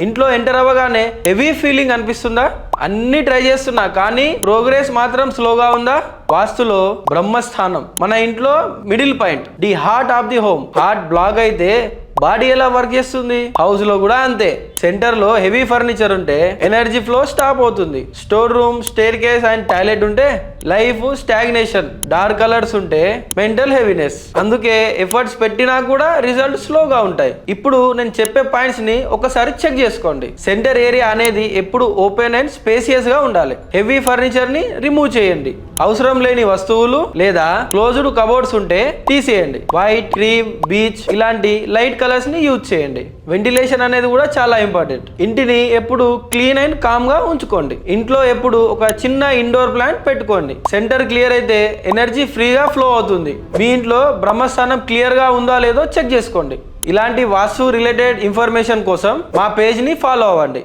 ఇంట్లో ఎంటర్ అవ్వగానే heavy feeling అనిపిస్తుందా? అన్ని ట్రై చేస్తున్నా కానీ ప్రోగ్రెస్ మాత్రం స్లోగా ఉందా? వాస్తులో బ్రహ్మస్థానం మన ఇంట్లో middle point, the heart of the home. Heart block అయితే బాడీ ఎలా వర్క్ చేస్తుంది? హౌస్ లో కూడా అంతే. సెంటర్ లో హెవీ ఫర్నిచర్ ఉంటే ఎనర్జీ ఫ్లో స్టాప్ అవుతుంది. Store room, staircase and toilet ఉంటే లైఫ్ స్టాగ్నేషన్. డార్క్ కలర్స్ ఉంటే మెంటల్ హెవీనెస్. అందుకే ఎఫర్ట్స్ పెట్టినా కూడా రిజల్ట్ స్లోగా ఉంటాయి. ఇప్పుడు నేను చెప్పే పాయింట్స్ ని ఒకసారి చెక్ చేసుకోండి. సెంటర్ ఏరియా అనేది ఎప్పుడు ఓపెన్ అండ్ స్పేసియస్ గా ఉండాలి. హెవీ ఫర్నిచర్ ని రిమూవ్ చేయండి. అవసరం లేని వస్తువులు లేదా క్లోజ్డ్ కబోర్డ్స్ ఉంటే తీసేయండి. వైట్, క్రీమ్, బీచ్ ఇలాంటి లైట్ కలర్స్ ని యూజ్ చేయండి. వెంటిలేషన్ అనేది కూడా చాలా ఇంపార్టెంట్. ఇంటిని ఎప్పుడు క్లీన్ అండ్ కామ్ గా ఉంచుకోండి. ఇంట్లో ఎప్పుడు ఒక చిన్న ఇండోర్ ప్లాంట్ పెట్టుకోండి. సెంటర్ క్లియర్ అయితే ఎనర్జీ ఫ్రీగా ఫ్లో అవుతుంది. మీ ఇంట్లో బ్రహ్మస్థానం క్లియర్ గా ఉందా లేదో చెక్ చేసుకోండి. ఇలాంటి వాస్తు రిలేటెడ్ ఇన్ఫర్మేషన్ కోసం మా పేజ్ ని ఫాలో అవ్వండి.